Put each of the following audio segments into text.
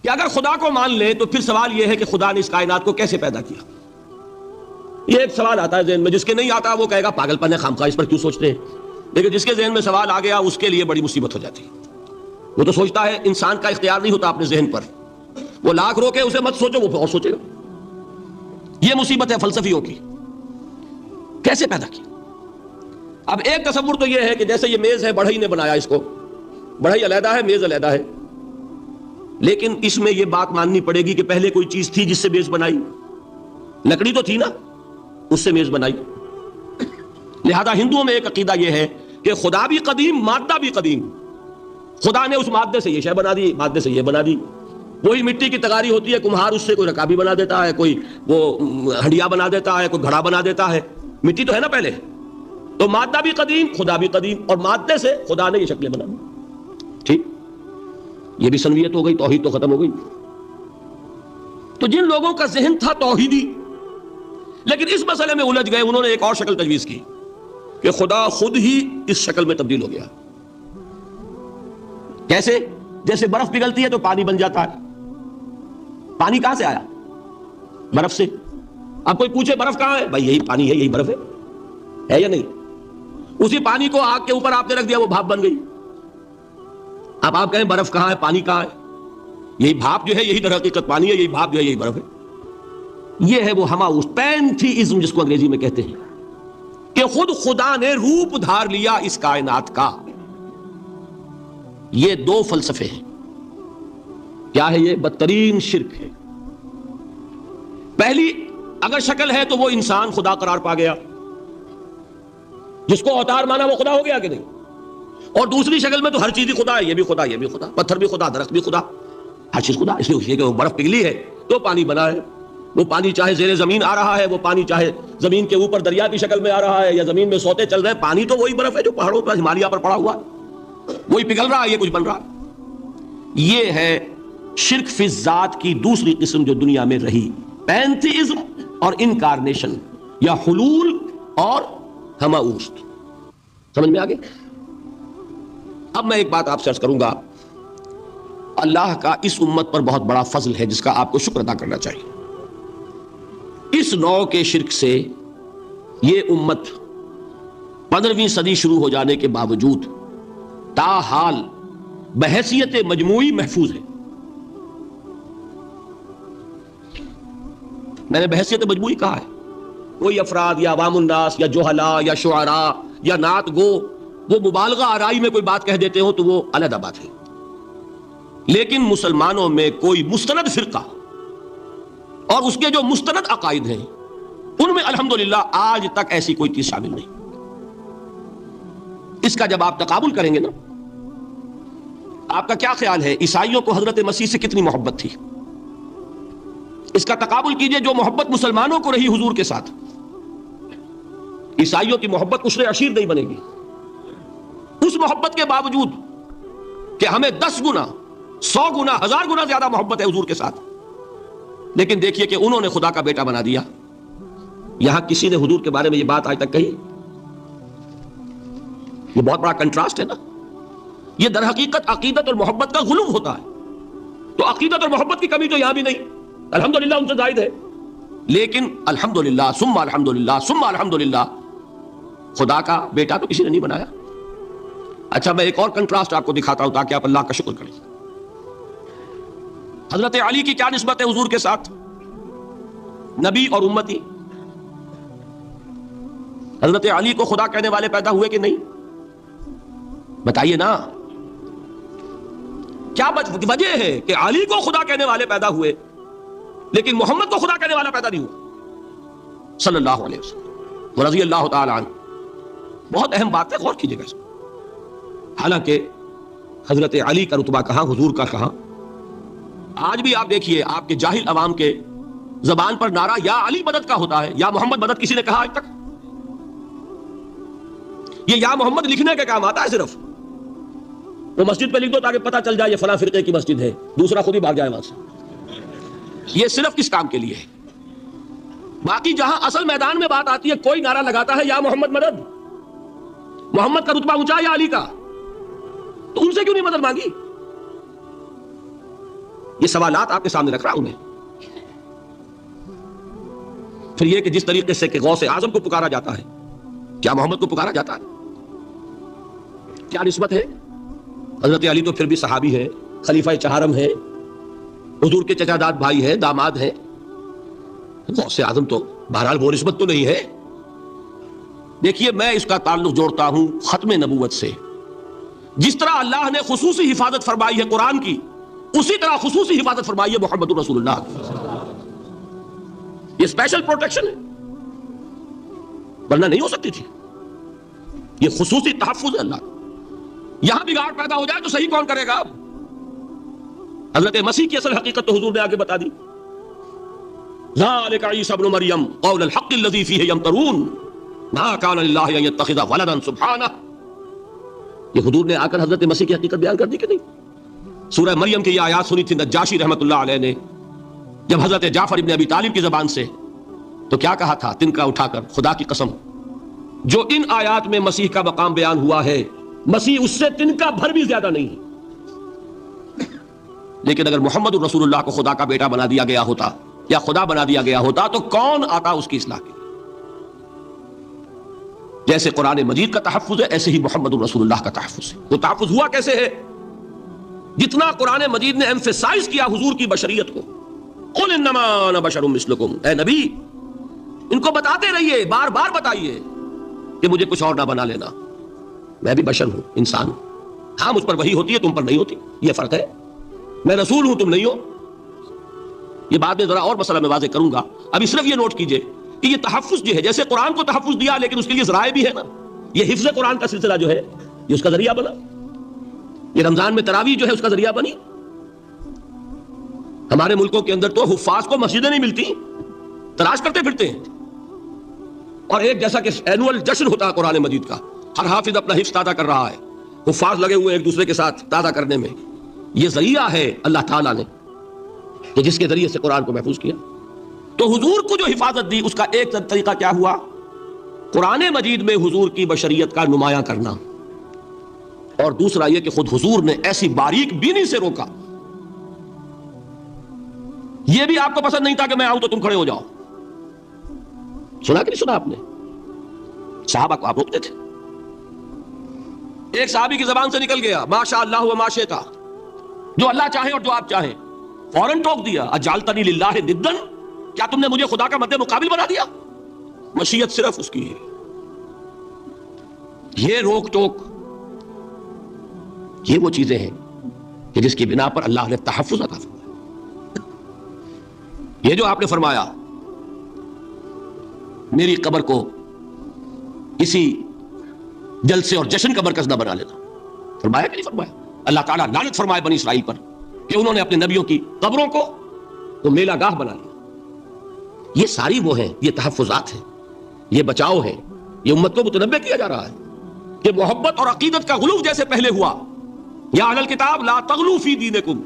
کہ اگر خدا کو مان لے تو پھر سوال یہ ہے کہ خدا نے اس کائنات کو کیسے پیدا کیا. یہ ایک سوال آتا ہے ذہن میں. جس کے نہیں آتا وہ کہے گا پاگل پن ہے، خامخواہ اس پر کیوں سوچتے ہیں. لیکن جس کے ذہن میں سوال آ گیا اس کے لیے بڑی مصیبت ہو جاتی ہے. وہ تو سوچتا ہے انسان کا اختیار نہیں ہوتا اپنے ذہن پر. وہ لاکھ روکے اسے مت سوچو، وہ اور سوچے گا. یہ مصیبت ہے فلسفیوں کی. کیسے پیدا کیا؟ اب ایک تصور تو یہ ہے کہ جیسے یہ میز ہے بڑھئی نے بنایا اس کو، بڑھئی علیحدہ ہے میز علیحدہ ہے. لیکن اس میں یہ بات ماننی پڑے گی کہ پہلے کوئی چیز تھی جس سے میز بنائی. لکڑی تو تھی نا، اس سے میز بنائی. لہذا ہندوؤں میں ایک عقیدہ یہ ہے کہ خدا بھی قدیم، مادہ بھی قدیم. خدا نے اس مادے سے یہ شے بنا دی، مادے سے یہ بنا دی. وہی مٹی کی تغاری ہوتی ہے، کمہار اس سے کوئی رکابی بنا دیتا ہے، کوئی وہ ہڈیا بنا دیتا ہے، کوئی گھڑا بنا دیتا ہے. مٹی تو ہے نا پہلے. تو مادہ بھی قدیم، خدا بھی قدیم، اور مادے سے خدا نے یہ شکلیں بنا دی. ٹھیک، یہ بھی سنویت ہو گئی، توحید تو ختم ہو گئی. تو جن لوگوں کا ذہن تھا توحیدی لیکن اس مسئلے میں الجھ گئے، انہوں نے ایک اور شکل تجویز کی کہ خدا خود ہی اس شکل میں تبدیل ہو گیا. کیسے؟ جیسے برف پگھلتی ہے تو پانی بن جاتا ہے. پانی کہاں سے آیا؟ برف سے. اب کوئی پوچھے برف کہاں ہے؟ بھائی یہی پانی ہے، یہی برف ہے یا نہیں؟ اسی پانی کو آگ کے اوپر آپ نے رکھ دیا، وہ بھاپ بن گئی. اب آپ کہیں برف کہاں ہے، پانی کہاں ہے؟ یہی بھاپ جو ہے یہی در حقیقت پانی ہے، یہی بھاپ جو ہے یہی برف ہے. یہ ہے وہ ہماؤس پینتھیزم جس کو انگریزی میں کہتے ہیں، کہ خود خدا نے روپ دھار لیا اس کائنات کا. یہ دو فلسفے ہیں. کیا ہے یہ؟ بدترین شرک ہے. پہلی اگر شکل ہے تو وہ انسان خدا قرار پا گیا، جس کو اوتار مانا وہ خدا ہو گیا کہ نہیں. اور دوسری شکل میں تو ہر چیز ہی خدا ہے، یہ بھی خدا، یہ بھی خدا، پتھر بھی خدا، درخت بھی خدا، ہر چیز خدا. اس لیے کہ وہ برف پگھلی ہے تو پانی بنا ہے. وہ پانی چاہے زیر زمین آ رہا ہے، وہ پانی چاہے زمین کے اوپر دریا کی شکل میں آ رہا ہے یا زمین میں سوتے چل رہے ہیں، پانی تو وہی برف ہے جو پہاڑوں پر ہمالیہ پر پڑا ہوا ہے، وہی پگھل رہا ہے، یہ کچھ بن رہا ہے. یہ ہے شرک فی الذات کی دوسری قسم جو دنیا میں رہی، پینتھیزم اور انکارنیشن یا حلول اور ہماؤست. سمجھ میں آگے؟ اب میں ایک بات آپ سے عرض کروں گا. اللہ کا اس امت پر بہت بڑا فضل ہے جس کا آپ کو شکر ادا کرنا چاہیے. اس نوع کے شرک سے یہ امت 15ویں صدی شروع ہو جانے کے باوجود تاحال بحیثیت مجموعی محفوظ ہے. میں نے بحیثیت مجموعی کہا ہے. کوئی افراد یا عوام الناس یا جوہلاء یا شعراء یا نعت گو وہ مبالغہ آرائی میں کوئی بات کہہ دیتے ہو تو وہ علیحدہ بات ہے. لیکن مسلمانوں میں کوئی مستند فرقہ اور اس کے جو مستند عقائد ہیں ان میں الحمدللہ آج تک ایسی کوئی چیز شامل نہیں. اس کا جب آپ تقابل کریں گے نا، آپ کا کیا خیال ہے عیسائیوں کو حضرت مسیح سے کتنی محبت تھی؟ اس کا تقابل کیجئے جو محبت مسلمانوں کو رہی حضور کے ساتھ. عیسائیوں کی محبت عشر عشیر نہیں بنے گی. اس محبت کے باوجود کہ ہمیں 10 گنا 100 گنا 1000 گنا زیادہ محبت ہے حضور کے ساتھ، لیکن دیکھیے کہ انہوں نے خدا کا بیٹا بنا دیا. یہاں کسی نے حضور کے بارے میں یہ بات آج تک کہی؟ یہ بہت بڑا کنٹراسٹ ہے نا. یہ در حقیقت عقیدت اور محبت کا غلو ہوتا ہے. تو عقیدت اور محبت کی کمی تو یہاں بھی نہیں، الحمدللہ ان سے زائد ہے. لیکن الحمدللہ ثم الحمدللہ ثم الحمدللہ خدا کا بیٹا تو کسی نے نہیں بنایا. اچھا میں ایک اور کنٹراسٹ آپ کو دکھاتا ہوں تاکہ آپ اللہ کا شکر کریں. حضرت علی کی کیا نسبت ہے حضور کے ساتھ؟ نبی اور امتی. حضرت علی کو خدا کہنے والے پیدا ہوئے کہ نہیں؟ بتائیے نا. کیا وجہ ہے کہ علی کو خدا کہنے والے پیدا ہوئے لیکن محمد کو خدا کہنے والا پیدا نہیں ہوا صلی اللہ علیہ وسلم رضی اللہ تعالی عنہ؟ بہت اہم بات ہے، غور کیجیے گا اس کو. حالانکہ حضرت علی کا رتبہ کہاں، حضور کا کہاں. آج بھی آپ دیکھیے آپ کے جاہل عوام کے زبان پر نعرہ یا علی مدد کا ہوتا ہے، یا محمد مدد کسی نے کہا آج تک؟ یہ یا محمد لکھنے کے کام آتا ہے صرف. وہ مسجد پہ لکھ دو تاکہ پتہ چل جائے یہ فلاں فرقے کی مسجد ہے، دوسرا خود ہی بھاگ جائے وہاں سے. یہ صرف کس کام کے لیے ہے؟ باقی جہاں اصل میدان میں بات آتی ہے کوئی نعرہ لگاتا ہے یا محمد مدد. محمد کا رتبہ اونچا یا علی کا؟ تو ان سے کیوں نہیں مدد مانگی؟ یہ سوالات آپ کے سامنے رکھ رہا ہوں میں. پھر یہ کہ جس طریقے سے کہ غوث اعظم کو پکارا جاتا ہے، کیا محمد کو پکارا جاتا ہے؟ کیا نسبت ہے؟ حضرت علی تو پھر بھی صحابی ہے، خلیفہ چہارم ہے، حضور کے چچا داد بھائی ہیں، داماد ہیں. غوث اعظم تو بہرحال وہ نسبت تو نہیں ہے. دیکھیے میں اس کا تعلق جوڑتا ہوں ختم نبوت سے. جس طرح اللہ نے خصوصی حفاظت فرمائی ہے قرآن کی، اسی طرح خصوصی حفاظت فرمائی ہے محمد رسول اللہ. یہ اسپیشل پروٹیکشن ہے، ورنہ نہیں ہو سکتی تھی. یہ خصوصی تحفظ ہے اللہ. یہاں بگاڑ پیدا ہو جائے تو صحیح کون کرے گا؟ اب حضرت مسیح کی اصل حقیقت تو حضور نے آگے بتا دی. ذالک عیسی ابن مریم قول الحق الذی فیہ یمترون ما کان للہ ان یتخذ ولدا سبحانہ. یہ حضور نے آ کر حضرت مسیح کی حقیقت بیان کر دی کہ نہیں؟ سورہ مریم کی یہ آیات سنی تھی نجاشی رحمت اللہ علیہ نے جب حضرت جعفر ابن ابی طالب کی زبان سے، تو کیا کہا تھا تنکا اٹھا کر، خدا کی قسم جو ان آیات میں مسیح کا مقام بیان ہوا ہے، مسیح اس سے تنکا بھر بھی زیادہ نہیں ہے. لیکن اگر محمد رسول اللہ کو خدا کا بیٹا بنا دیا گیا ہوتا یا خدا بنا دیا گیا ہوتا تو کون آتا اس کی اصلاح کے لیے؟ جیسے قرآن مجید کا تحفظ ہے ایسے ہی محمد رسول اللہ کا تحفظ ہے. وہ تحفظ ہوا کیسے ہے؟ جتنا قرآن مجید نے ایمفیسائز کیا حضور کی بشریت کو، قل انما انا بشر مثلکم، اے نبی ان کو بتاتے رہیے، بار بار بتائیے کہ مجھے کچھ اور نہ بنا لینا، میں بھی بشر ہوں، انسان ہوں. ہاں مجھ پر وحی ہوتی ہے، تم پر نہیں ہوتی، یہ فرق ہے. میں رسول ہوں، تم نہیں ہو. یہ بات میں ذرا اور مسئلہ میں واضح کروں گا. ابھی صرف یہ نوٹ کیجئے کہ یہ تحفظ جو ہے، جیسے قرآن کو تحفظ دیا لیکن اس کے لیے ذرائع بھی ہے نا. یہ حفظ قرآن کا سلسلہ جو ہے یہ اس کا ذریعہ بنا. یہ رمضان میں تراویح جو ہے اس کا ذریعہ بنی. ہمارے ملکوں کے اندر تو حفاظ کو مسجدیں نہیں ملتی، تلاش کرتے پھرتے ہیں. اور ایک جیسا کہ اینول جشن ہوتا ہے قرآن مجید کا، ہر حافظ اپنا حفظ تازہ کر رہا ہے، حفاظ لگے ہوئے ایک دوسرے کے ساتھ تازہ کرنے میں. یہ ذریعہ ہے اللہ تعالیٰ نے کہ جس کے ذریعے سے قرآن کو محفوظ کیا. تو حضور کو جو حفاظت دی اس کا ایک طریقہ کیا ہوا؟ قرآن مجید میں حضور کی بشریت کا نمایاں کرنا، اور دوسرا یہ کہ خود حضور نے ایسی باریک بینی سے روکا. یہ بھی آپ کو پسند نہیں تھا کہ میں آؤں تو تم کھڑے ہو جاؤ. سنا کہ نہیں سنا آپ نے؟ صحابہ کو آپ روکتے تھے. ایک صحابی کی زبان سے نکل گیا ما شاء اللہ و ما شئت، جو اللہ چاہے اور جو آپ چاہیں. فوراً ٹوک دیا اجعلتنی للہ ندا، کیا تم نے مجھے خدا کا مد مقابل بنا دیا؟ مشیت صرف اس کی ہے. یہ روک ٹوک، یہ وہ چیزیں ہیں کہ جس کی بنا پر اللہ نے تحفظ عطا فرمایا. یہ جو آپ نے فرمایا میری قبر کو کسی جلسے اور جشن کا مرکز نہ بنا لینا، فرمایا کہ نہیں فرمایا؟ اللہ تعالیٰ لعنت فرمائے بنی اسرائیل پر کہ انہوں نے اپنے نبیوں کی قبروں کو تو میلہ گاہ بنا لیا. یہ ساری وہ ہیں، یہ تحفظات ہیں، یہ بچاؤ ہے. یہ امت کو متنبہ کیا جا رہا ہے کہ محبت اور عقیدت کا غلو جیسے پہلے ہوا، یا اہل الکتاب لا تغلو فی دینکم،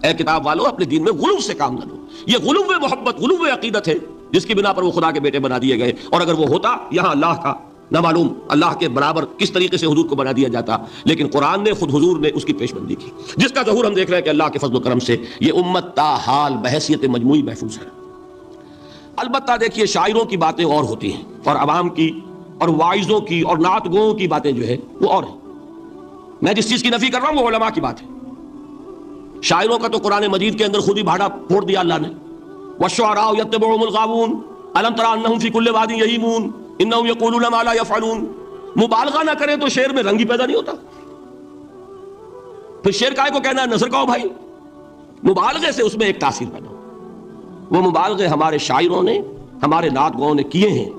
اے کتاب والو اپنے دین میں غلو سے کام نہ لو. یہ غلو محبت، غلو عقیدت ہے جس کی بنا پر وہ خدا کے بیٹے بنا دیے گئے. اور اگر وہ ہوتا یہاں اللہ کا نہ معلوم اللہ کے برابر کس طریقے سے حضور کو بنا دیا جاتا. لیکن قرآن نے خود حضور نے اس کی پیش بندی کی، جس کا ظہور ہم دیکھ رہے ہیں کہ اللہ کے فضل و کرم سے یہ امت تا حال بحیثیت مجموعی محفوظ ہے. البتہ دیکھیے شاعروں کی باتیں اور ہوتی ہیں، اور عوام کی اور واعظوں کی اور نعت گوؤں کی باتیں جو ہے وہ اور ہیں. میں جس چیز کی نفی کر رہا ہوں وہ علماء کی بات ہے. شاعروں کا تو قرآن مجید کے اندر خود ہی بھاڑا پھوڑ دیا اللہ نے. والشعراء یتبعهم الغاوون الم تر انہم فی کل واد یہیمون انہم یقولون ما لا یفعلون. مبالغہ نہ کریں تو شعر میں رنگ ہی پیدا نہیں ہوتا. پھر شعر کائے کو کہنا ہے نظر کہو بھائی، مبالغے سے اس میں ایک تاثیر پیدا ہو. وہ مبالغے ہمارے شاعروں نے ہمارے نعت گواؤں نے کیے ہیں،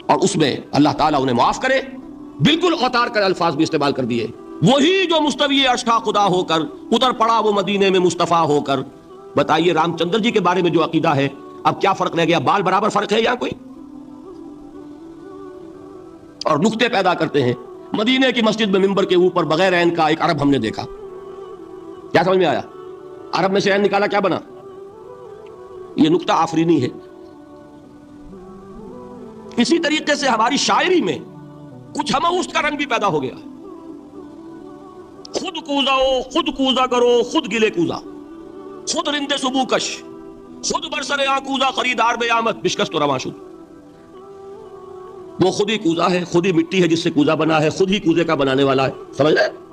اور اس میں اللہ تعالیٰ انہیں معاف کرے بالکل اوتار کر الفاظ بھی استعمال کر دیے. وہی جو مستوی عرش کا خدا ہو کر اتر پڑا وہ مدینے میں مصطفیٰ ہو کر. بتائیے رام چندر جی کے بارے میں جو عقیدہ ہے، اب کیا فرق رہ گیا؟ بال برابر فرق ہے یا کوئی؟ اور نقطے پیدا کرتے ہیں. مدینے کی مسجد میں ممبر کے اوپر بغیر عین کا ایک عرب ہم نے دیکھا. کیا سمجھ میں آیا؟ عرب میں سے عین نکالا، کیا بنا؟ یہ نقطہ آفرینی ہے. اسی طریقے سے ہماری شاعری میں کچھ ہمہ کا رنگ بھی پیدا ہو گیا. خود کوزا ہو، خود کوزا کرو، خود گلے کوزا. خود رند سبو کش، خود برسر آکوزہ خریدار بے آمد بشکست و رواں شد. وہ خود ہی کوزہ ہے، خود ہی مٹی ہے جس سے کوزہ بنا ہے، خود ہی کوزے کا بنانے والا ہے. سمجھ رہے؟